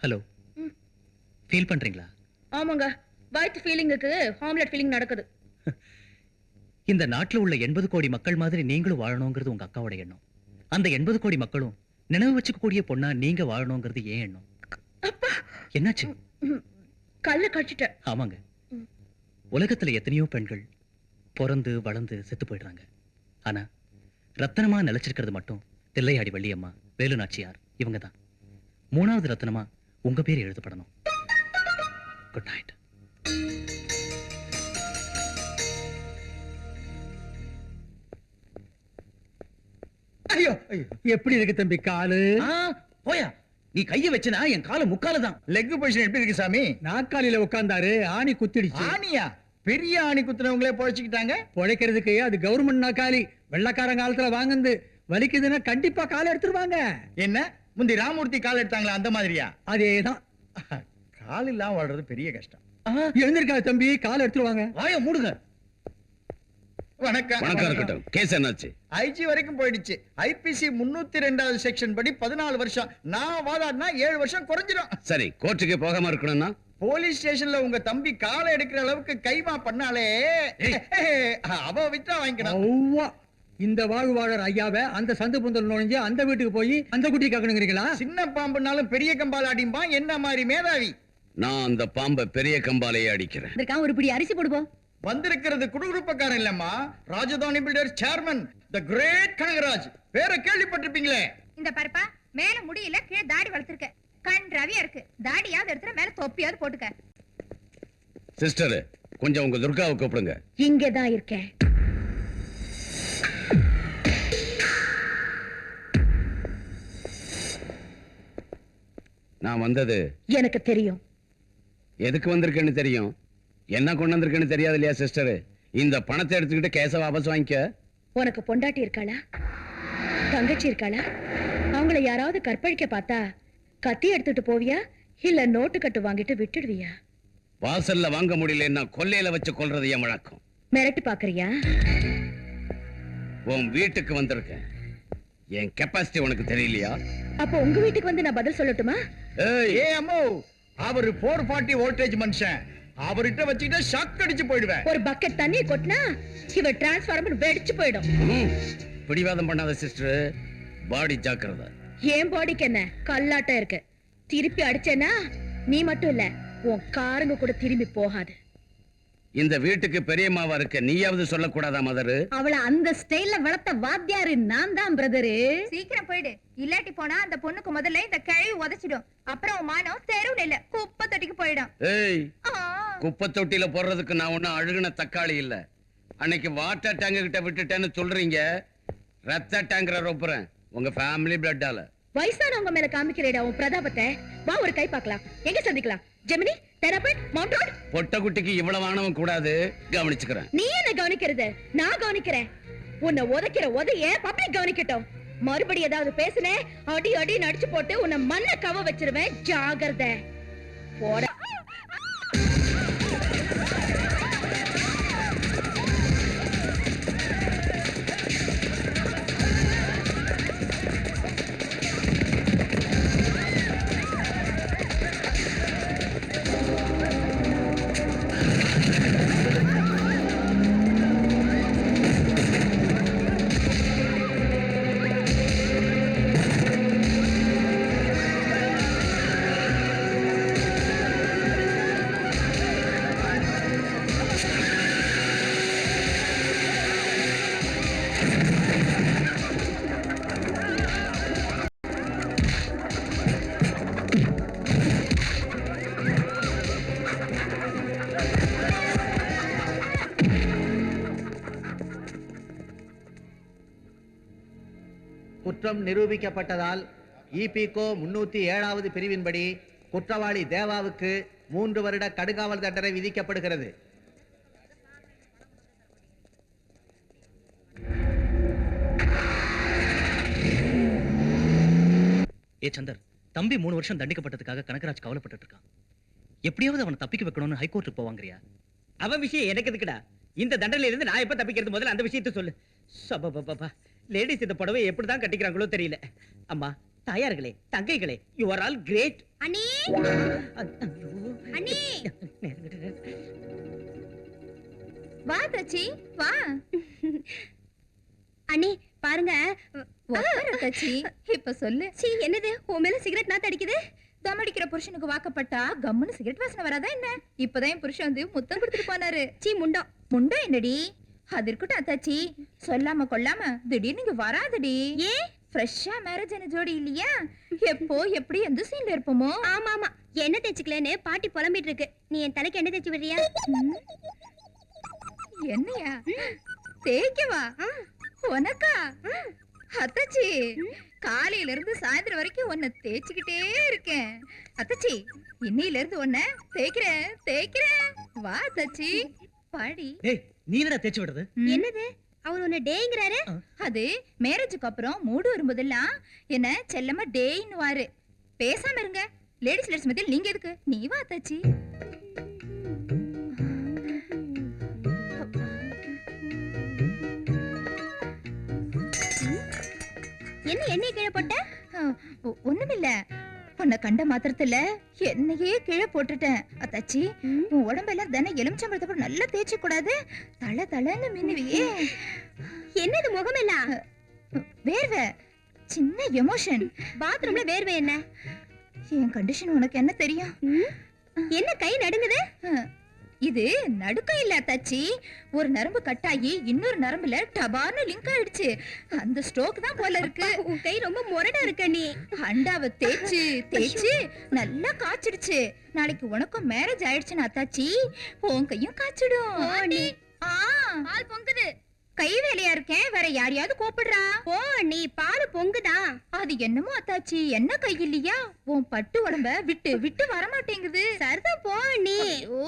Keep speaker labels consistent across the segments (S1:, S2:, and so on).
S1: Hello, feel பண்றீங்களா?
S2: ஆமாங்க, வயிற்று ஃபீலிங்குக்கு ஹாம்லெட் ஃபீலிங் நடக்குது.
S1: இந்த நாட்டுல உள்ள 80 கோடி மக்கள் மாதிரி நீங்களும் வாழணுங்கிறது உங்க அக்காவோட எண்ணம். அந்த 80 கோடி மக்களும் நினைவு வச்சுக்கக்கூடிய பொண்ணா நீங்க வாழணுங்கிறது ஏன் எண்ணம்? என்னாச்சு?
S2: கல்ல கடிச்சிட்டேன்.
S1: ஆமாங்க, உலகத்துல எத்தனையோ பெண்கள் பிறந்து வளர்ந்து செத்து போயிடுறாங்க. ஆனா ரத்தனமா நிலைச்சிருக்கிறது மட்டும் தில்லையாடி வள்ளியம்மா, வேலு நாச்சியார் இவங்க தான். 3வது ரத்தனமா உங்க பேர் எழுதப்படணும். Good night.
S3: ஐயோ எப்படி இருக்கு தம்பி காலு?
S4: போயா, நீ கைய வச்சனா என் கால முக்கால தான்.
S3: லெக் பொசிஷன் எப்படி இருக்கு சாமி? நாற்காலியில உட்கார்ந்தாரு, ஆணி குத்திடுச்சு. ஆணியா? பெரிய ஆணி குத்துனவங்களே பொழைச்சுக்கிட்டாங்க. பொழைக்கிறதுக்கு அது கவர்மெண்ட் நாற்காலி. வெள்ளக்காரன் காலத்துல வாங்குது. வலிக்குதுன்னா கண்டிப்பா காலை எடுத்துருவாங்க. என்ன முந்தி ராமூர்த்தி கால் எடுத்தாங்களா அந்த மாதிரியா? அதேதான். கால் இல்லாம வாழ்றது பெரிய கஷ்டம். எழுந்திருக்கா தம்பி, கால் எடுத்துருவாங்க.
S4: வாய மூடுங்க.
S3: வணக்கம்.
S5: வணக்கம் இருக்கட்டும். கேஸ் என்னாச்சு?
S3: ஐஜி வரைக்கும் போயிடுச்சு. ஐபிசி 302வது செக்ஷன் படி 14 வருஷம். நான் வாதாடினா 7 வருஷம் குறைஞ்சிடும்.
S5: சரி, கோர்ட்டுக்கு போகாம இருக்கணும்னா
S3: போலீஸ் ஸ்டேஷன்ல உங்க தம்பி காலை எடுக்கிற அளவுக்கு கைமா பண்ணாலே அவ விட்டா வாங்கிக்கணும். இந்த வாழ்வாளர் ஐயாவை அந்த சந்து புந்தல் நுழைஞ்சு அந்த வீட்டுக்கு போய் அந்த குட்டி காக்கணுங்கிறீங்களா? சின்ன பாம்புனாலும் பெரிய கம்பால அடிப்பான். என்ன மாதிரி மேதாவி.
S5: நான் அந்த பாம்பை பெரிய கம்பாலேயே அடிக்கிறேன்.
S2: ஒரு பிடி அரிசி போடுவோம்.
S3: வந்திருக்கிறது குடுகுடுப்பக்காரன் இல்லம்மா, ராஜதானி பில்டர் சேர்மன் தி கிரேட் கனகராஜ். பேரை கேள்விப்பட்டிருப்பீங்களே.
S6: இந்த பருப்பா மேல முடியல, கீழே தாடி வளர்த்திருக்க. கண் ரவியா இருக்கு. தாடியாவது எடுத்துற, மேல தொப்பியாவது போட்டுக்க.
S5: சிஸ்டர், கொஞ்சம் உங்க துர்காவை கூப்பிடுங்க.
S2: இங்கதான் இருக்கேன்.
S5: நான் வந்தது
S2: எனக்கு தெரியும்.
S5: எதுக்கு வந்திருக்கேன்னு தெரியும். என்ன கொண்டு வந்திருக்கேன்னு தெரியாது இல்லையா சிஸ்டர்? இந்த பணத்தை எடுத்துக்கிட்டு கேஸ வாபஸ் வாங்கிக்க.
S2: உனக்கு பொண்டாட்டி இருக்காளா? தங்கச்சி இருக்காளா? அவங்கள யாராவது கற்பழிக்க பார்த்தா கத்தி எடுத்துட்டு போவியா, இல்ல நோட்டு கட்டு வாங்கிட்டு விட்டுடுவியா?
S5: வாசல்ல வாங்க முடியலன்னா கொல்லையில வச்சு கொல்றது என் வழக்கம்.
S2: மிரட்டு பாக்குறியா?
S5: உன் வீட்டுக்கு வந்திருக்கேன். என் கெப்பாசிட்டி உனக்கு தெரியலையா?
S2: அப்ப உங்க வீட்டுக்கு வந்து நான் பதில் சொல்லட்டுமா?
S3: ஏ அம்மோ, அவரு 440 வோல்டேஜ் மனுஷன். அவர்கிட்ட வச்சுக்கிட்ட ஷாக் அடிச்சு போயிடுவேன்.
S2: ஒரு பக்கெட் தண்ணி கொட்டினா இவ டிரான்ஸ்ஃபார்மர் வெடிச்சு போயிடும்.
S5: பிடிவாதம் பண்ணாத சிஸ்டர், பாடி ஜாக்கிரதை.
S2: ஏன் பாடிக்கு என்ன கல்லாட்டம் இருக்கு. திருப்பி அடிச்சேன்னா நீ மட்டும் இல்ல, உன் காருங்க கூட திரும்பி போகாது.
S5: இந்த வீட்டுக்கு பெரியம்மாவா இருக்க நீயாவது சொல்லக்கூடாதா மதரு?
S2: அவளை அந்த ஸ்டைல்ல வளர்த்த வாத்தியாரு நான் தான் பிரதரு.
S6: சீக்கிரம் போயிடு, இல்லாட்டி போனா அந்த பொண்ணுக்கு முதல்ல இந்த கிழவி உதைச்சிடும். அப்புறம் மானம் தெருவுல இல்ல, குப்பை தொட்டிக்கு போயிடும்.
S5: ஏய், குப்பை தொட்டில போடுறதுக்கு நான் ஒண்ணும் அழுகுன தக்காளி இல்ல. அன்னைக்கு வாட்டர் டேங்க் கிட்ட விட்டுட்டேன்னு சொல்றீங்க. ரத்த டேங்கரை ரொப்புறேன் உங்க ஃபேமிலி பிளட்டால.
S2: வயசானவங்க மேல காமிக்கிறேடா உன் பிரதாபத்தை. வா ஒரு கை பார்க்கலாம். எங்க சந்திக்கலாம்? ஜெமினி, தெரபட், மவுண்ட் ரோட்.
S5: பொட்ட குட்டிக்கு இவ்வளவு ஆணவம் கூடாது, கவனிச்சுக்கிறேன்.
S2: நீ என்ன கவனிக்கிறது? நான் கவனிக்கிறேன். உன்னை உதைக்கிற உதைய பப்ளிக் கவனிக்கட்டும். மறுபடியும் ஏதாவது பேசுனே அடி அடி நடிச்சு போட்டு உன்னை மண்ண கவ வச்சிருவேன். ஜாகிரதை. போட.
S7: குற்றம் நிரூபிக்கப்பட்டதால் இபிகோ 307வது பிரிவின்படி குற்றவாளி தேவாவுக்கு 3 வருட கடுங்காவல் தண்டனை விதிக்கப்படுகிறது.
S1: ஏ சந்தர், தம்பி 3 வருஷம் தண்டிக்கப்பட்டதுக்காக கனகராஜ் கவலைப்பட்டு இருக்கான். எப்படியாவது அவனை தப்பிக்க வைக்கணும்னு ஹைகோர்ட்டுக்கு போவாங்கறியா?
S4: அவன் விஷயம் எனக்கு எதுக்குடா? இந்த தண்டனையில இருந்து நான் எப்ப தப்பிக்கிறது? முதல்ல அந்த விஷயத்தை சொல்லு. சபபபா, லேடிஸ் இந்த புடவை எப்படிதான் கட்டிக்கிறாங்களோ தெரியல. அம்மா, தாயார்களே, தங்கைகளே, யூ ஆர் ஆல் கிரேட்.
S2: அண்ணி அண்ணி
S6: வா தச்சி வா.
S2: அண்ணி பாருங்க.
S6: உட்காரு தச்சி. இப்ப சொல்லு.
S2: சீ, என்னது உன் மேல சிகரெட் நாத்து அடிக்குது?
S6: தம் அடிக்கிற புருஷனுக்கு வாக்கப்பட்டா கம்முன்னு சிகரெட் வாசனை வராதா என்ன? இப்பதான் என் புருஷன் வந்து முத்தம் கொடுத்துட்டு போனாரு.
S2: சீ, முண்டம்.
S6: முண்டா என்னடி? அது இருக்கட்டும் அத்தாச்சி, சொல்லாம கொள்ளாம திடீர்னு இங்க வராதடி.
S2: ஏன்?
S6: ஃப்ரெஷ்ஷா மேரேஜ் ஆன ஜோடி இல்லையா? எப்போ எப்படி எந்த சீன்ல இருப்போமோ?
S2: ஆமா ஆமா, என்ன தேய்ச்சிக்கலன்னு பாட்டி புலம்பிட்டு இருக்கு. நீ என் தலைக்கு என்ன தேய்ச்சி விடுறியா?
S6: என்னையா தேய்க்கவா? உனக்கா? அத்தாச்சி, காலையில இருந்து சாயந்தரம் வரைக்கும் உன்னை தேய்ச்சிக்கிட்டே இருக்கேன். அத்தாச்சி, இன்னையில இருந்து உன்னை தேய்க்கிறேன். வா அத்தாச்சி, பாடி.
S1: ஏய், நீ என்னடா தேய்ச்சி விடுறது?
S2: என்னது அவர் உன்னை டேங்கிறாரு?
S6: அது மேரேஜுக்கு அப்புறம் மூடு வரும்போதெல்லாம் என்ன செல்லமா டேய்னுவாரு. பேசாம இருங்க. லேடிஸ் மத்தியில் நீங்க எதுக்கு? நீ வா அத்தாச்சி.
S2: என்ன எண்ணெய் கீழே போட்ட?
S6: ஒண்ணுமில்ல, உன்னை கண்ட மாத்திரத்துல என்னையே கீழே போட்டுட்டேன். அத்தாச்சி, உன் உடம்பெல்லாம் தினம் எலுமிச்சம்பழத்தை போட்டு நல்லா தேய்ச்சி கூடாது? தலை தலைன்னு மின்னுவியே.
S2: என்னது முகமெல்லாம்
S6: வேர்வை, சின்ன எமோஷன்.
S2: பாத்ரூம்ல வேர்வை என்ன?
S6: என் கண்டிஷன் உனக்கு என்ன தெரியும்?
S2: என்ன கை நடுங்குது?
S6: இது நடுக்கம் இல்ல அத்தாச்சி, ஒரு நரம்பு கட்டாயி இன்னொரு நரம்புல டபார்னு லிங்க் ஆயிடுச்சு. அந்த ஸ்ட்ரோக் தான் போல இருக்கு.
S2: உன் கை ரொம்ப முரடா இருக்க. நீ
S6: அண்டாவை தேய்ச்சு நல்லா காய்ச்சிடுச்சு. நாளைக்கு உனக்கும் மேரேஜ் ஆயிடுச்சுன்னு அத்தாச்சி உன் கையும் காய்ச்சிடும்.
S2: பால் பொங்குது.
S6: கை வேலையா இருக்கேன், வேற யாரையாவது கூப்பிடுறா.
S2: ஓ, நீ பால் பொங்குதா?
S6: அது என்னமோ அத்தாச்சி, என்ன கை இல்லையா? உன் பட்டு உடம்ப விட்டு விட்டு வர மாட்டேங்குது.
S2: சரிதான் போ நீ.
S6: ஓ,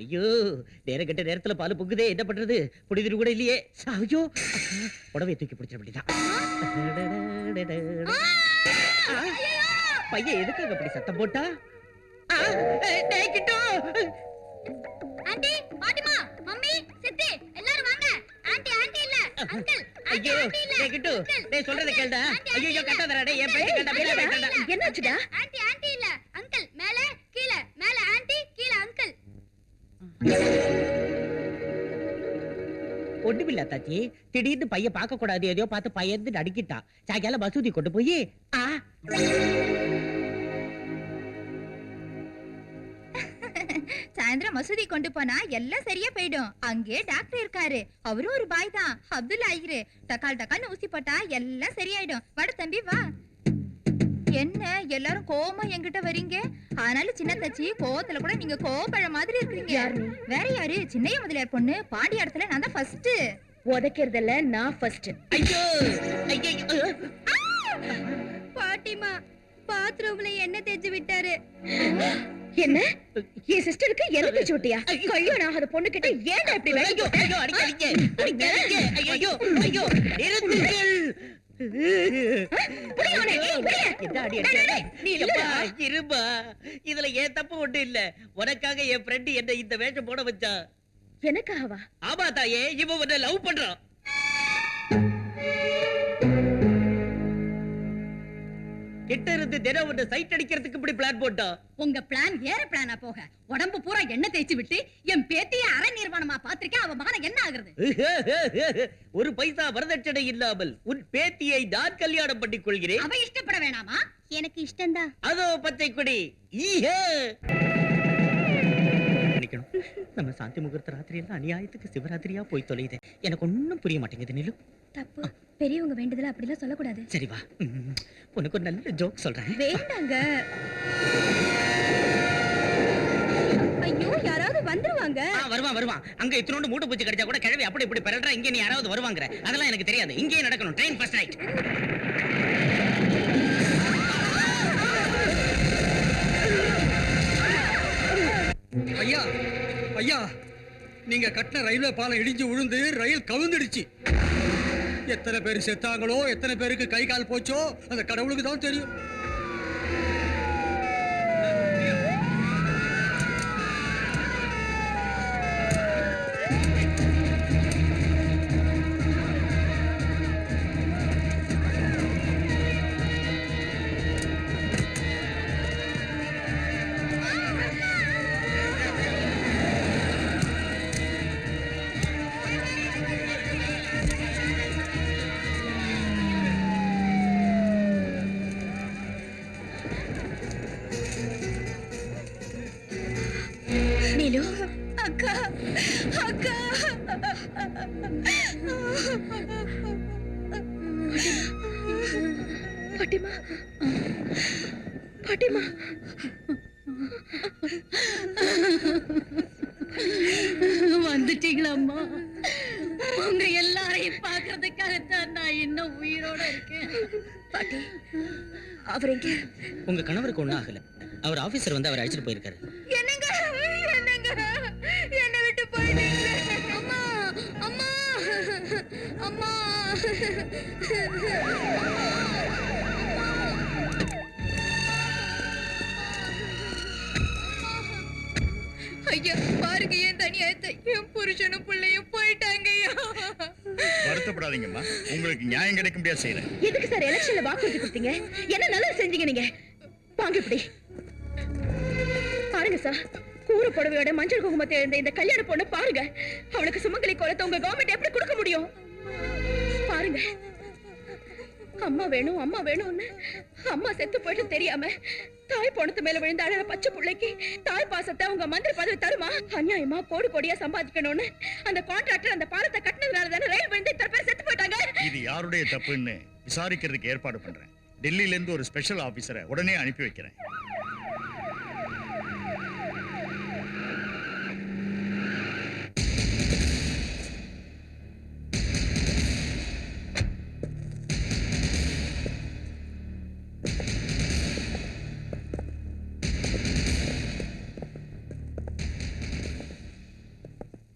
S4: ஐயோ, நேரம் கெட்ட நேரத்துல பால் பொங்குதே, என்ன பண்றது? புடிதிரு கூட இல்லையே. ஐயோ, புடவை தூக்கி பிடிச்ச அப்படிதான். பையன் எதுக்காக அப்படி சத்தம் போட்டா?
S2: ஆண்டி, பாட்டிமா, மம்மி, சித்தி, எல்லாரும் வாங்க. ஆண்டி ஆண்டி இல்ல, அங்கிள்.
S4: ஐயோ, டேய் கிட்டு, டேய் சொல்றத கேளுடா. ஐயோ, கட்டாதடா டேய், என் பேச்ச கேளுடா, கேளுடா.
S2: என்னாச்சுடா? ஆண்டி ஆண்டி இல்ல, அங்கிள். மேல கீழ, மேல ஆண்டி, கீழ அங்கிள்.
S4: ஒண்ணுமில்ல தாச்சி, திடீர்னு பைய பார்க்க கூடாது, எதையோ பார்த்து பயந்து நடுக்கிட்டா. சாயங்காலம் மசூதி கொண்டு போய்
S6: சாயந்தரம் மசூதி கொண்டு போனா எல்லாம் சரியா போயிடும். அங்கே டாக்டர் இருக்காரு, அவரும் ஒரு பாய் தான், அப்துல் ஐயரு. டக்கால் டக்கால்னு ஊசி போட்டா எல்லாம் சரியாயிடும். வட தம்பி வா. என்ன எல்லாரும் கோவமா என்கிட்ட வரீங்க? ஆனால சின்ன தச்சி, கோவத்துல கூட நீங்க கோவப்பழம் மாதிரி இருக்கீங்க. வேற யாரு? சின்னைய முதலியார் பொண்ணு, பாண்டி இடத்துல நான் தான் ஃபர்ஸ்ட்.
S2: உதைக்கிறதுல நான் ஃபர்ஸ்ட்.
S4: ஐயோ, ஐயோ,
S2: பாட்டிமா, பாத்ரூம்ல என்ன தேய்ச்சி விட்டாரு. என்ன? என் சிஸ்டருக்கு என்ன தேய்ச்சி விட்டியா? கல்யாணம் ஆகாத பொண்ணு கிட்ட ஏன்டா இப்படி வேலை?
S4: ஐயோ, ஐயோ, அடிக்காதீங்க, அடிக்காதீங்க. ஐயோ, ஐயோ, நிறுத்துங்கள். என்ன அடி அடிக்காத? நீ இல்லப்பா, இருப்பா. இதுல ஏன் தப்பு ஒண்ணும் இல்ல. உனக்காக என் ஃப்ரெண்ட் என்ன இந்த வேஷம் போட வச்சா.
S2: எனக்காகவா?
S4: ஆமா தாயே, இவன் உன்னை லவ் பண்றான். கிட்ட இருந்து தினம் உன்னை சைட் அடிக்கிறதுக்கு இப்படி பிளான் போட்டான்.
S2: உங்க பிளான் வேற பிளானா போக, உடம்பு பூரா எண்ணெய் தேய்ச்சி விட்டு என் பேத்திய அரை நிர்வாணமா பாத்திருக்கேன். அவ மகன என்ன ஆகுறது?
S4: ஒரு பைசா வரதட்சணை இல்லாமல் உன் பேத்தியை நான் கல்யாணம் பண்ணிக் கொள்கிறேன்.
S2: அவ இஷ்டப்பட வேணாமா? எனக்கு இஷ்டம்தான்.
S4: அதோ பச்சை கொடி. நம்ம சாந்தி முகூர்த்த ராத்திரியெல்லாம் அநியாயத்துக்கு சிவராத்திரியா போய் தொலையுது. எனக்கு ஒண்ணும் புரிய மாட்டேங்குது. நிலு,
S2: தப்பு. பெரியவங்க வேண்டதுல அப்படிலாம் சொல்லக்கூடாது.
S4: சரி வா, உனக்கு ஒரு நல்ல ஜோக் சொல்றேன்.
S2: வேண்டாங்க. ஐயோ, யாராவது வந்துருவாங்க.
S4: வருவான். அங்க இத்தனோண்டு மூட்டை பூச்சி கிடைச்சா கூட கிழவி அப்படி இப்படி பெறல்றா. இங்க நீ யாராவது வருவாங்க, அதெல்லாம் எனக்கு தெரியாது. இங்கேயே நடக்கணும். Train first right.
S3: ஐயா, ஐயா, நீங்க கட்டின ரயில்வே பாலம் இடிஞ்சு விழுந்து ரயில் கவுந்துடுச்சு. எத்தனை பேர் செத்தாங்களோ, எத்தனை பேருக்கு கை கால் போச்சோ, அந்த கடவுளுக்கு தான் தெரியும்.
S2: பாட்டிமா பாட்டிமா
S8: வந்துட்டீங்களா? உங்க எல்லாரையும் பாக்குறதுக்காகத்தான் நான் இன்னும் உயிரோட இருக்கேன்.
S2: பாட்டி அவர் எங்க?
S4: உங்க கணவருக்கு ஒண்ணும் ஆகல. அவர் ஆபீசர் வந்து அவர் அழைச்சிட்டு போயிருக்காரு.
S6: என்னங்க என்னங்க என்ன விட்டு போயிட்டீங்களே. அம்மா அம்மா அம்மா. ஐயா பாருங்க என் தனியாத்த என் புருஷனும் பிள்ளையும் போயிட்டாங்க.
S9: வருத்தப்படாதீங்கம்மா, உங்களுக்கு நியாயம் கிடைக்க முடியாது செய்யறேன்.
S2: எதுக்கு சார் எலெக்ஷன்ல வாக்குறுதி கொடுத்தீங்க? என்ன நல்லா செஞ்சீங்க நீங்க? வாங்க இப்படி பாருங்க சார். கூறு புடவையோட மஞ்சள் குங்குமத்தை எழுந்த இந்த கல்யாண பொண்ணு பாருங்க. அவளுக்கு சுமங்கலி கோலத்தை உங்க கவர்மெண்ட் எப்படி கொடுக்க முடியும்? பாருங்க, அம்மா வேணும் அம்மா வேணும்னு அம்மா செத்து போயிட்டு தெரியாம தாய் பொணத்து மேல விழுந்த அழற பச்சை பிள்ளைக்கு தாய் பாசத்தை உங்க மந்திரி பதவி தருமா? அநியாயமா கோடி கோடியா சம்பாதிக்கணும்னு அந்த கான்ட்ராக்டர் அந்த பாலத்தை கட்டினதுனால தானே ரயில் விழுந்து இத்தனை பேர் செத்து போயிட்டாங்க.
S9: இது யாருடைய தப்புன்னு விசாரிக்கிறதுக்கு ஏற்பாடு பண்றேன். டெல்லியில இருந்து ஒரு ஸ்பெஷல் ஆபீசரை உடனே அனுப்பி வைக்கிறேன்.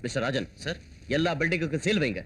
S5: மிஸ்டர் ராஜன் சார், எல்லா பில்டிங்குக்கும் சீல் வைங்க.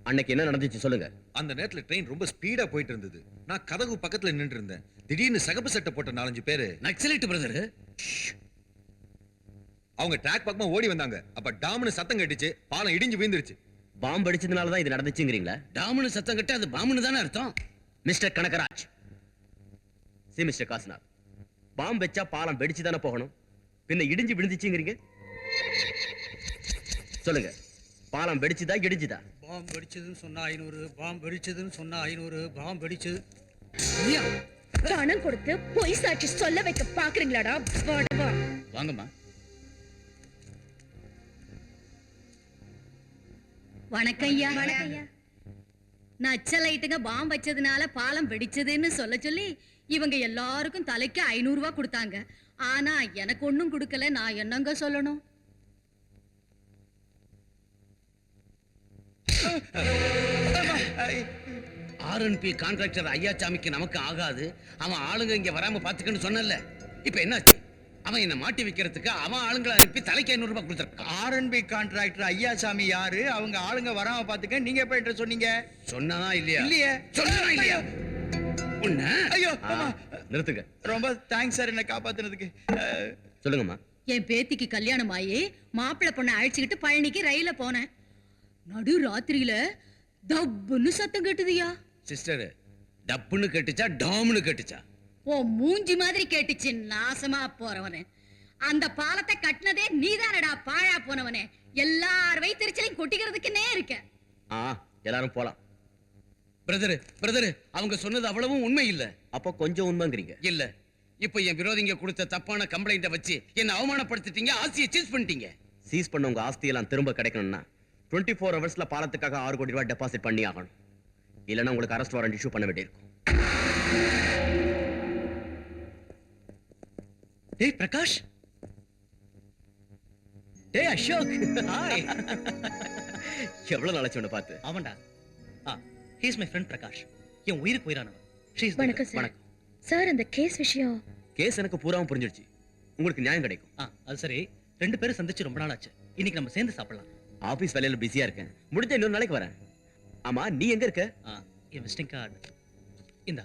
S5: அன்னைக்கு என்ன நடந்துச்சு சொல்லுங்க.
S10: அந்த நேரத்துல ட்ரெயின் ரொம்ப ஸ்பீடா போயிட்டு இருந்தது. நான் கதவு பக்கத்துல நின்று இருந்தேன். திடீர்னு சகப்பு சட்டை போட்ட 4-5 பேரு
S5: நக்சலைட் பிரதர்
S10: அவங்க ட்ராக் பக்கமா ஓடி வந்தாங்க. அப்ப டாம்னு சத்தம் கேட்டுச்சு, பாலம் இடிஞ்சு விழுந்துருச்சு.
S5: பாம்பு அடிச்சதுனால தான் இது நடந்துச்சுங்கிறீங்களா? டாம்னு சத்தம் கட்ட அது பாம்புன்னு தானே அர்த்தம். Mister Kanagaraj, C mister Kasinath, பாம்பு வச்சா பாலம் வெடிச்சு தானே போகணும், பின்ன இடிஞ்சு விழுந்துச்சுங்கிறீங்க. சொல்லுங்க, பாலம் வெடிச்சுதா இடிஞ்சுதா?
S3: பாம்பு வெடிச்சதுன்னு சொன்னா 500, பாம்பு வெடிச்சதுன்னு சொன்னா 500, பாம்பு வெடிச்சது.
S2: பணம் கொடுத்து பொய் சாட்சி சொல்ல வைக்க பாக்குறீங்களாடா?
S1: வாங்கம்மா.
S8: வணக்கம் ஐயா. நக்சலைட்டுங்க பாம்பு வச்சதுனால பாலம் வெடிச்சதுன்னு சொல்ல சொல்லி இவங்க எல்லாருக்கும் தலைக்கு 500 ரூபாய் கொடுத்தாங்க. ஆனா எனக்கு ஒண்ணும் கொடுக்கல. நான் என்னங்க சொல்லணும்?
S5: ஆர்என்பி கான்ட்ராக்டர் ஐயாச்சாமிக்கு நமக்கு ஆகாது. அவன் ஆளுங்க இங்க வராம பாத்துக்கன்னு சொன்னல. இப்ப என்னாச்சு? அவன் என்ன மாட்டி வைக்கிறதுக்கு அவன் ஆளுங்களை அனுப்பி தலைக்கு 500 ரூபாய் கொடுத்திருக்கான்.
S3: ஆர்என்பி கான்ட்ராக்டர் ஐயாசாமி யாரு? அவங்க ஆளுங்க வராம பாத்துக்க நீங்க எப்ப என்கிட்ட சொன்னீங்க?
S5: சொன்னதா இல்லையா?
S3: இல்லையே.
S5: சொன்னதா இல்லையா? உன்ன
S3: ஐயோ
S5: நிறுத்துங்க.
S3: ரொம்ப தேங்க்ஸ் சார் என்ன காப்பாத்துனதுக்கு.
S5: சொல்லுங்கம்மா.
S8: என் பேத்திக்கு கல்யாணம் ஆகி மாப்பிள்ளை பொண்ணை அழைச்சுக்கிட்டு பழனிக்கு ரயில போனேன். நடு ராத்திரியில தப்புன்னு சத்தம் கேட்டுதுயா.
S5: சிஸ்டர், டப்புன்னு கேட்டுச்சா டாம்னு கேட்டுச்சா?
S8: ஓ மூஞ்சி மாதிரி கேட்டுச்சு. நாசமா போறவனே, அந்த பாலத்தை கட்டினதே நீதானடா பாழா போனவனே. எல்லார் வயிற்றுச்சலையும் கொட்டிக்கிறதுக்குன்னே இருக்க.
S5: எல்லாரும் போலாம். பிரதர் பிரதர், அவங்க சொன்னது அவ்வளவும் உண்மை இல்ல. அப்ப கொஞ்சம் உண்மைங்கிறீங்க? இல்ல. இப்ப என் விரோதிங்க கொடுத்த தப்பான கம்ப்ளைண்ட வச்சு என்ன அவமானப்படுத்திட்டீங்க, ஆஸ்தியை சீஸ் பண்ணிட்டீங்க. சீஸ் பண்ண உங்க ஆஸ்தி எல்லாம் திரும்ப கிடைக்கணும்னா 24 ஹவர்ஸ்ல பாலத்துக்காக 6 கோடி ரூபாய் டெபாசிட் பண்ணி ஆகணும். இல்லைன்னா உங்களுக்கு அரெஸ்ட் வாரண்ட் இஷ்யூ பண்ண வேண்டியிருக்கும்.
S1: டேய் பிரகாஷ், டேய் அசோக், ஹாய்.
S5: எவ்வளவு நாளாச்சு உன்னை பார்த்து?
S1: ஆமாண்டா. he is my friend Prakash. என் உயிருக்கு உயிரானவன்.
S2: வணக்கம் சார். சார் அந்த கேஸ் விஷயம்.
S5: கேஸ் எனக்கு பூராவும் புரிஞ்சிடுச்சு. உங்களுக்கு நியாயம் கிடைக்கும்.
S1: அது சரி, 2 பேரும் சந்திச்சு ரொம்ப நாள் ஆச்சு. இன்னைக்கு நம்ம சேர்ந்து சாப்பிடலாம்.
S5: ஆபீஸ் வேலையில பிஸியா இருக்கேன். முடிஞ்ச இன்னொரு நாளைக்கு வரேன். ஆமா, நீ எங்க இருக்க?
S1: என் விசிட்டிங் கார்டு இந்தா.